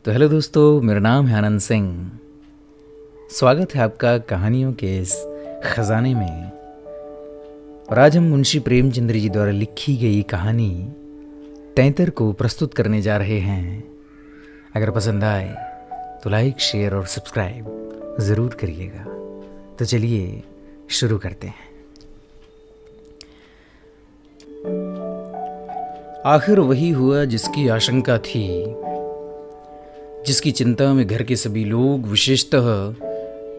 तो हेलो दोस्तों, मेरा नाम है आनंद सिंह। स्वागत है आपका कहानियों के इस खजाने में। और आज हम मुंशी प्रेमचंद्र जी द्वारा लिखी गई कहानी तैंतर को प्रस्तुत करने जा रहे हैं। अगर पसंद आए तो लाइक, शेयर और सब्सक्राइब ज़रूर करिएगा। तो चलिए शुरू करते हैं। आखिर वही हुआ जिसकी आशंका थी, जिसकी चिंता में घर के सभी लोग, विशेषतः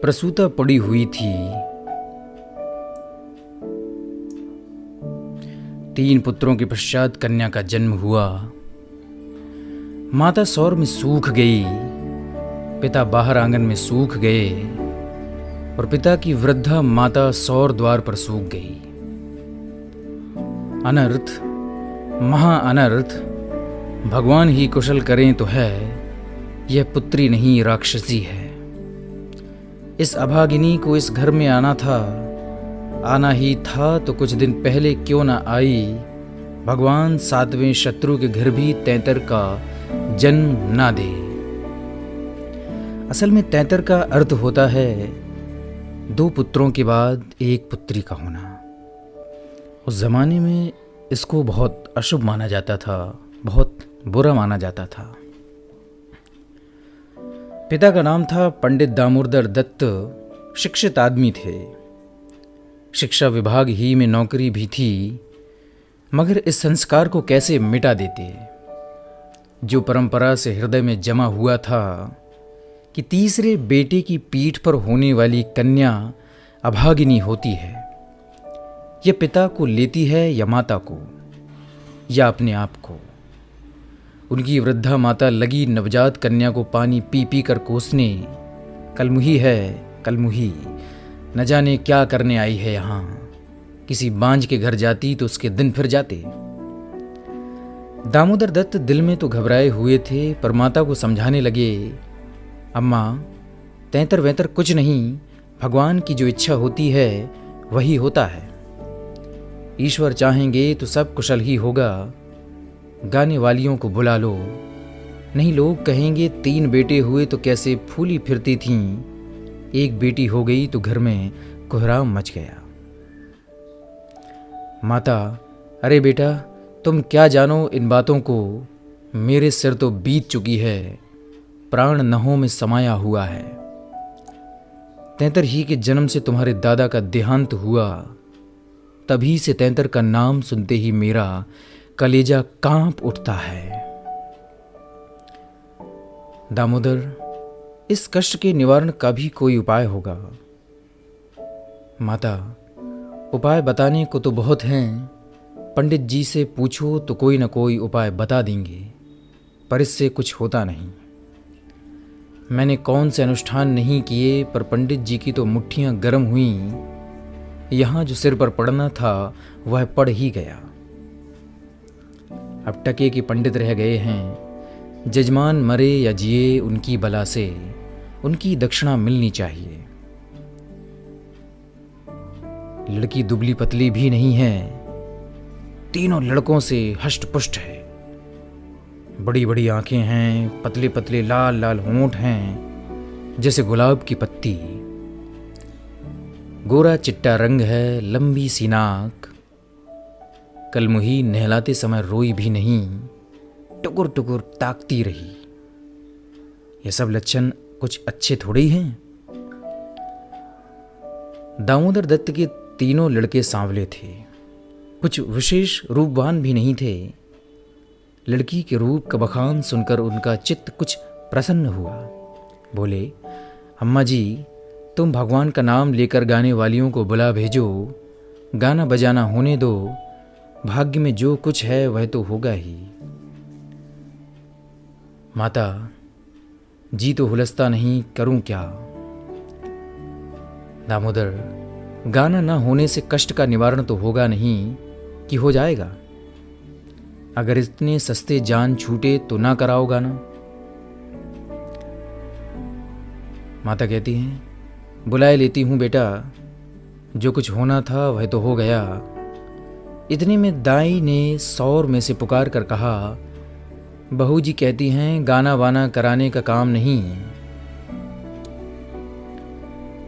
प्रसूता पड़ी हुई थी। 3 पुत्रों के पश्चात कन्या का जन्म हुआ। माता सौर में सूख गई, पिता बाहर आंगन में सूख गए और पिता की वृद्धा माता सौर द्वार पर सूख गई। अनर्थ, महा अनर्थ, भगवान ही कुशल करें तो है, यह पुत्री नहीं राक्षसी है। इस अभागिनी को इस घर में आना ही था तो कुछ दिन पहले क्यों ना आई। भगवान 7वें शत्रु के घर भी तैंतर का जन्म ना दे। असल में तैंतर का अर्थ होता है 2 पुत्रों के बाद 1 पुत्री का होना। उस जमाने में इसको बहुत अशुभ माना जाता था, बहुत बुरा माना जाता था। पिता का नाम था पंडित दामोदर दत्त। शिक्षित आदमी थे, शिक्षा विभाग ही में नौकरी भी थी, मगर इस संस्कार को कैसे मिटा देते, जो परंपरा से हृदय में जमा हुआ था कि तीसरे बेटे की पीठ पर होने वाली कन्या अभागिनी होती है। यह पिता को लेती है या माता को, या अपने आप को। उनकी वृद्धा माता लगी नवजात कन्या को पानी पी पी कर कोसने। कलमुही है, कलमुही, न जाने क्या करने आई है यहाँ। किसी बांझ के घर जाती तो उसके दिन फिर जाते। दामोदर दत्त दिल में तो घबराए हुए थे, पर माता को समझाने लगे, अम्मा, तैंतर वैंतर कुछ नहीं, भगवान की जो इच्छा होती है वही होता है। ईश्वर चाहेंगे तो सब कुशल ही होगा। गाने वालियों को बुला लो, नहीं लोग कहेंगे 3 बेटे हुए तो कैसे फूली फिरती थीं, 1 बेटी हो गई तो घर में कोहराम मच गया। माता, अरे बेटा, तुम क्या जानो इन बातों को, मेरे सिर तो बीत चुकी है, प्राण नहों में समाया हुआ है। तैंतर ही के जन्म से तुम्हारे दादा का देहांत हुआ, तभी से तैंतर का नाम सुनते ही मेरा कलेजा कांप उठता है। दामोदर, इस कष्ट के निवारण का भी कोई उपाय होगा। माता, उपाय बताने को तो बहुत हैं, पंडित जी से पूछो तो कोई ना कोई उपाय बता देंगे, पर इससे कुछ होता नहीं। मैंने कौन से अनुष्ठान नहीं किए, पर पंडित जी की तो मुट्ठियां गर्म हुईं। यहाँ जो सिर पर पड़ना था वह पड़ ही गया। अब टके के पंडित रह गए हैं। जजमान मरे या जिए, उनकी बला से उनकी दक्षिणा मिलनी चाहिए। लड़की दुबली पतली भी नहीं है, तीनों लड़कों से हष्ट पुष्ट है। बड़ी बड़ी आंखें हैं, पतले पतले लाल लाल होंठ हैं जैसे गुलाब की पत्ती। गोरा चिट्टा रंग है, लंबी सी नाक। कलमुही नहलाते समय रोई भी नहीं, टुकुर टुकुर ताकती रही। ये सब लक्षण कुछ अच्छे थोड़े ही हैं। दामोदर दत्त के तीनों लड़के सांवले थे, कुछ विशेष रूपवान भी नहीं थे। लड़की के रूप का बखान सुनकर उनका चित्त कुछ प्रसन्न हुआ। बोले, अम्मा जी, तुम भगवान का नाम लेकर गाने वालियों को बुला भेजो, गाना बजाना होने दो, भाग्य में जो कुछ है वह तो होगा ही। माता, जी तो हुलसता नहीं, करूं क्या। दामोदर, गाना ना होने से कष्ट का निवारण तो होगा नहीं कि हो जाएगा। अगर इतने सस्ते जान छूटे तो ना कराओ गाना। माता कहती हैं, बुलाए लेती हूं बेटा, जो कुछ होना था वह तो हो गया। इतने में दाई ने सौर में से पुकार कर कहा, बहू जी कहती हैं गाना वाना कराने का काम नहीं।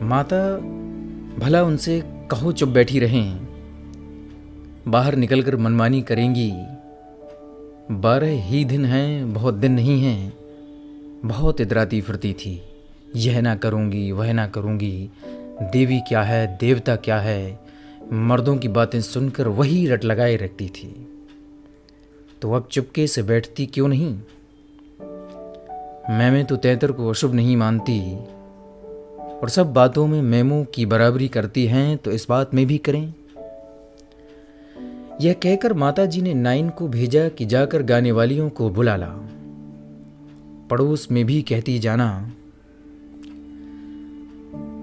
माता भला उनसे कहो चुप बैठी रहें, बाहर निकलकर मनमानी करेंगी। 12 ही दिन हैं, बहुत दिन नहीं हैं। बहुत इतराती फिरती थी, यह ना करूँगी वह ना करूँगी, देवी क्या है देवता क्या है, मर्दों की बातें सुनकर वही रट लगाए रखती थी। तो अब चुपके से बैठती क्यों नहीं? मैं तो तैतर को अशुभ नहीं मानती, और सब बातों में मैमू की बराबरी करती हैं, तो इस बात में भी करें। यह कहकर माताजी ने नाइन को भेजा कि जाकर गाने वालियों को बुला ला। पड़ोस में भी कहती जाना।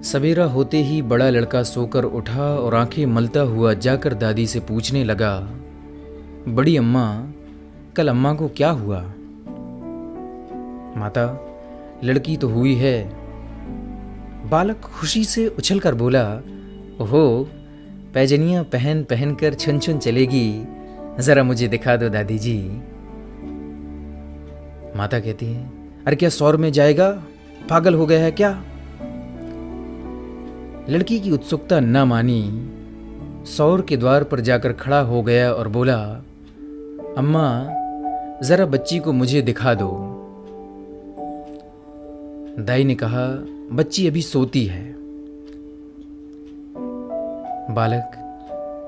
सवेरा होते ही बड़ा लड़का सोकर उठा और आंखें मलता हुआ जाकर दादी से पूछने लगा, बड़ी अम्मा, कल अम्मा को क्या हुआ? माता, लड़की तो हुई है। बालक खुशी से उछलकर बोला, ओहो, पैजनियां पहन पहन कर छुन छुन चलेगी, जरा मुझे दिखा दो दादी जी। माता कहती है, अरे क्या सौर में जाएगा, पागल हो गया है क्या? लड़की की उत्सुकता न मानी, सौर के द्वार पर जाकर खड़ा हो गया और बोला, अम्मा जरा बच्ची को मुझे दिखा दो। दाई ने कहा, बच्ची अभी सोती है। बालक,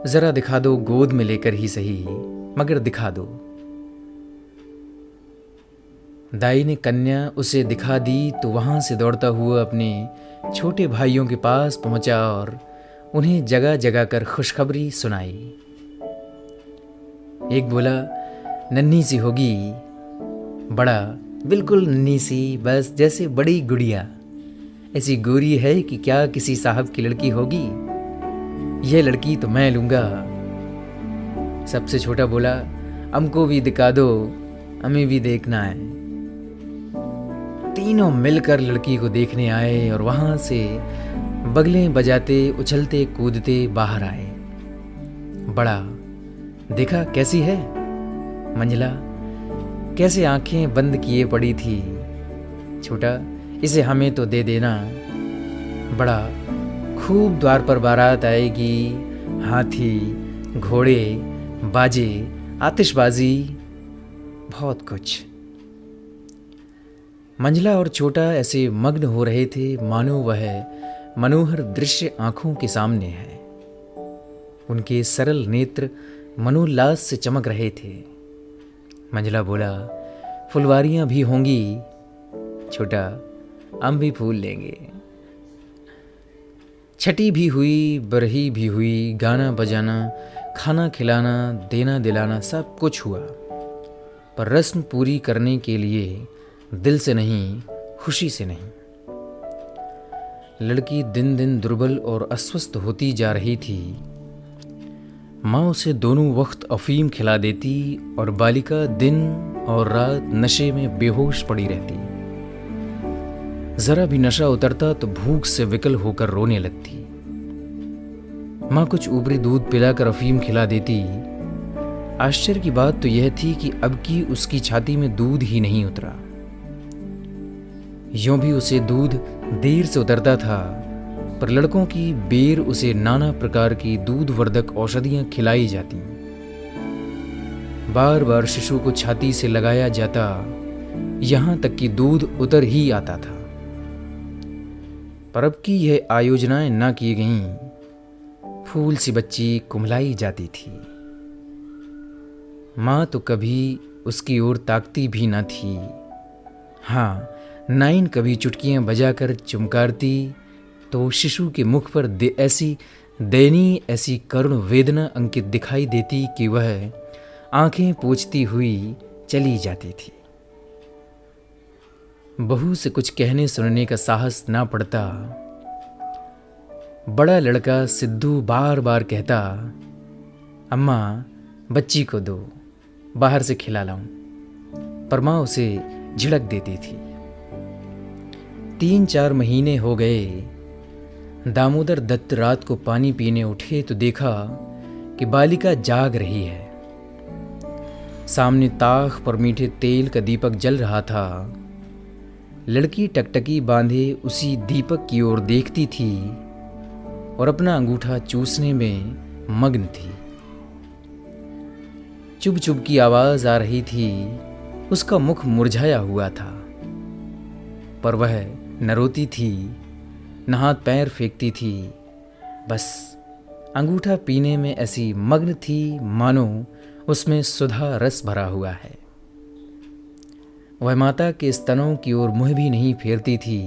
जरा दिखा दो, गोद में लेकर ही सही, मगर दिखा दो। दाई ने कन्या उसे दिखा दी तो वहां से दौड़ता हुआ अपने छोटे भाइयों के पास पहुंचा और उन्हें जगह जगह कर खुशखबरी सुनाई। एक बोला, नन्ही सी होगी। बड़ा, बिल्कुल नन्ही सी, बस जैसे बड़ी गुड़िया, ऐसी गोरी है कि क्या किसी साहब की लड़की होगी। यह लड़की तो मैं लूंगा। सबसे छोटा बोला, हमको भी दिखा दो, हमें भी देखना है। तीनों मिलकर लड़की को देखने आए और वहां से बगलें बजाते उछलते कूदते बाहर आए। बड़ा, देखा कैसी है? मंझला, कैसे आंखें बंद किए पड़ी थी। छोटा, इसे हमें तो दे देना। बड़ा, खूब द्वार पर बारात आएगी, हाथी, घोड़े, बाजे, आतिशबाजी, बहुत कुछ। मंझला और छोटा ऐसे मग्न हो रहे थे मानो वह मनोहर दृश्य आंखों के सामने है। उनके सरल नेत्र मनोल्लास से चमक रहे थे। मंझला बोला, फुलवारियां भी होंगी। छोटा, हम भी फूल लेंगे। छठी भी हुई, बरही भी हुई, गाना बजाना, खाना खिलाना, देना दिलाना, सब कुछ हुआ। पर रस्म पूरी करने के लिए दिल से नहीं, खुशी से नहीं। लड़की दिन दिन दुर्बल और अस्वस्थ होती जा रही थी। माँ उसे दोनों वक्त अफीम खिला देती और बालिका दिन और रात नशे में बेहोश पड़ी रहती। जरा भी नशा उतरता तो भूख से विकल होकर रोने लगती। माँ कुछ ऊपरी दूध पिलाकर अफीम खिला देती। आश्चर्य की बात तो यह थी कि अब की उसकी छाती में दूध ही नहीं उतरा। यूं भी उसे दूध देर से उतरता था, पर लड़कों की बेर उसे नाना प्रकार की दूधवर्धक औषधियां खिलाई जाती। बार बार शिशु को छाती से लगाया जाता, यहां तक कि दूध उतर ही आता था। पर अब की यह आयोजनाएं न की गईं। फूल सी बच्ची कुम्हलाई जाती थी। माँ तो कभी उसकी ओर ताकती भी न थी। हाँ, नाइन कभी चुटकियां बजाकर चुमकारती तो शिशु के मुख पर ऐसी दयनीय, ऐसी करुण वेदना अंकित दिखाई देती कि वह आंखें पोंछती हुई चली जाती थी। बहू से कुछ कहने सुनने का साहस ना पड़ता। बड़ा लड़का सिद्धू बार बार कहता, अम्मा बच्ची को दो, बाहर से खिला लाऊं, पर माँ उसे झिड़क देती थी। 3-4 महीने हो गए। दामोदर दत्त रात को पानी पीने उठे तो देखा कि बालिका जाग रही है। सामने ताख पर मीठे तेल का दीपक जल रहा था। लड़की टकटकी बांधे उसी दीपक की ओर देखती थी और अपना अंगूठा चूसने में मग्न थी। चुभ चुभ की आवाज आ रही थी। उसका मुख मुरझाया हुआ था, पर वह न रोती थी न हाथ पैर फेंकती थी। बस अंगूठा पीने में ऐसी मग्न थी मानो उसमें सुधा रस भरा हुआ है। वह माता के स्तनों की ओर मुंह भी नहीं फेरती थी,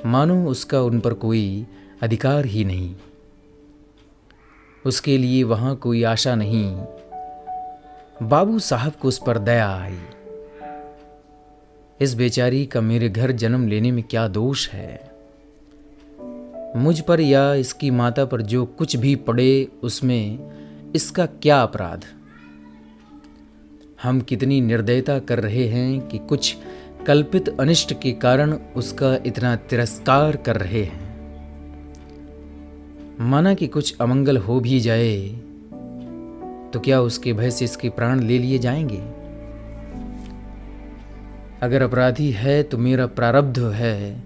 मानो उसका उन पर कोई अधिकार ही नहीं। उसके लिए वहां कोई आशा नहीं। बाबू साहब को उस पर दया आई। इस बेचारी का मेरे घर जन्म लेने में क्या दोष है? मुझ पर या इसकी माता पर जो कुछ भी पड़े उसमें इसका क्या अपराध? हम कितनी निर्दयता कर रहे हैं कि कुछ कल्पित अनिष्ट के कारण उसका इतना तिरस्कार कर रहे हैं। माना कि कुछ अमंगल हो भी जाए तो क्या उसके भय से इसके प्राण ले लिए जाएंगे? अगर अपराधी है तो मेरा प्रारब्ध है।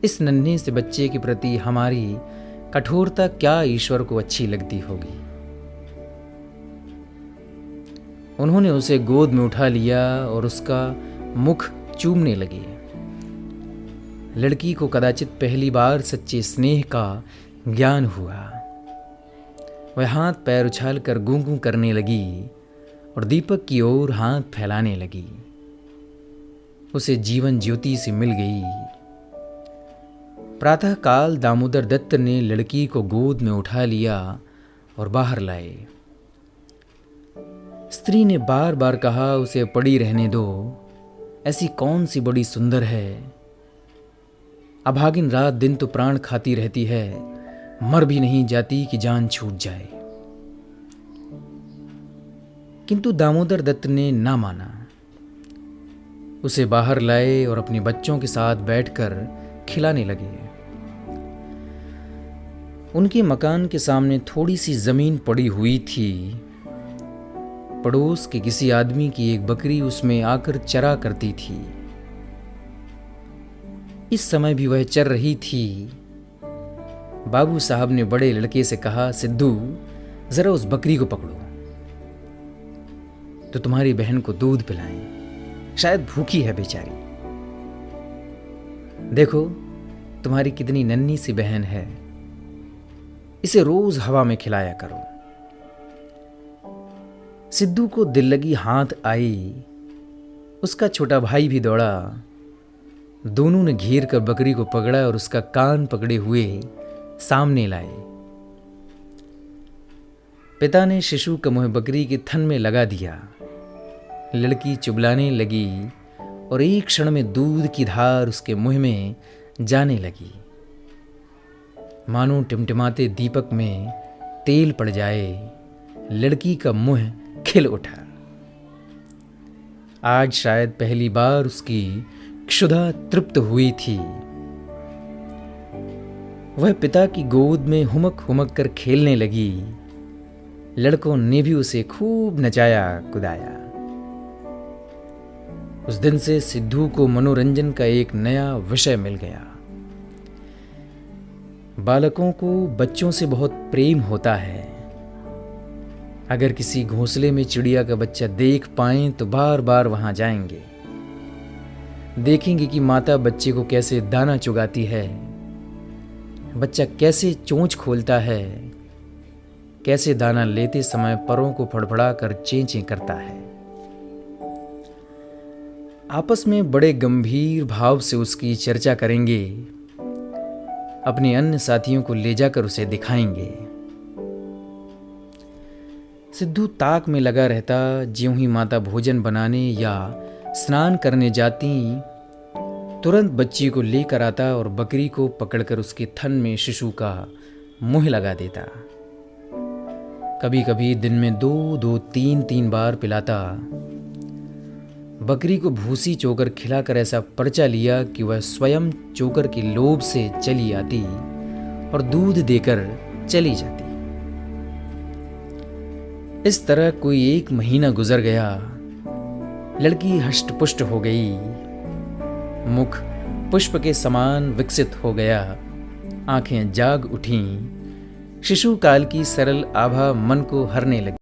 इस नन्हे से बच्चे के प्रति हमारी कठोरता क्या ईश्वर को अच्छी लगती होगी। उन्होंने उसे गोद में उठा लिया और उसका मुख चूमने लगे। लड़की को कदाचित पहली बार सच्चे स्नेह का ज्ञान हुआ। वह हाथ पैर उछाल कर गूं गूं करने लगी और दीपक की ओर हाथ फैलाने लगी। उसे जीवन ज्योति से मिल गई। प्रातःकाल दामोदर दत्त ने लड़की को गोद में उठा लिया और बाहर लाए। स्त्री ने बार बार कहा, उसे पड़ी रहने दो, ऐसी कौन सी बड़ी सुंदर है। अभागिन रात दिन तो प्राण खाती रहती है, मर भी नहीं जाती कि जान छूट जाए। किंतु दामोदर दत्त ने ना माना। उसे बाहर लाए और अपने बच्चों के साथ बैठकर खिलाने लगे। उनके मकान के सामने थोड़ी सी जमीन पड़ी हुई थी। पड़ोस के किसी आदमी की एक बकरी उसमें आकर चरा करती थी। इस समय भी वह चर रही थी। बाबू साहब ने बड़े लड़के से कहा, सिद्धू जरा उस बकरी को पकड़ो तो तुम्हारी बहन को दूध पिलाएं, शायद भूखी है बेचारी। देखो तुम्हारी कितनी नन्ही सी बहन है, इसे रोज हवा में खिलाया करो। सिद्धू को दिल लगी हाथ आई। उसका छोटा भाई भी दौड़ा। दोनों ने घेर कर बकरी को पकड़ा और उसका कान पकड़े हुए सामने लाए। पिता ने शिशु का मुंह बकरी के थन में लगा दिया। लड़की चुबलाने लगी और एक क्षण में दूध की धार उसके मुंह में जाने लगी, मानो टिमटिमाते दीपक में तेल पड़ जाए। लड़की का मुंह खिल उठा। आज शायद पहली बार उसकी क्षुधा तृप्त हुई थी। वह पिता की गोद में हुमक हुमक कर खेलने लगी। लड़कों ने भी उसे खूब नचाया कुदाया। उस दिन से सिद्धू को मनोरंजन का एक नया विषय मिल गया। बालकों को बच्चों से बहुत प्रेम होता है। अगर किसी घोंसले में चिड़िया का बच्चा देख पाएं तो बार बार वहां जाएंगे। देखेंगे कि माता बच्चे को कैसे दाना चुगाती है, बच्चा कैसे चोंच खोलता है, कैसे दाना लेते समय परों को फड़फड़ा कर चें-चें करता है। आपस में बड़े गंभीर भाव से उसकी चर्चा करेंगे। अपने अन्य साथियों को ले जाकर उसे दिखाएंगे। सिद्धू ताक में लगा रहता। ज्यों ही माता भोजन बनाने या स्नान करने जाती, तुरंत बच्ची को लेकर आता और बकरी को पकड़कर उसके थन में शिशु का मुंह लगा देता। कभी कभी दिन में 2-2, 3-3 बार पिलाता। बकरी को भूसी चोकर खिलाकर ऐसा पर्चा लिया कि वह स्वयं चोकर के लोभ से चली आती और दूध देकर चली जाती। इस तरह कोई 1 महीना गुजर गया। लड़की हष्टपुष्ट हो गई, मुख पुष्प के समान विकसित हो गया, आंखें जाग उठीं, शिशु काल की सरल आभा मन को हरने लगी।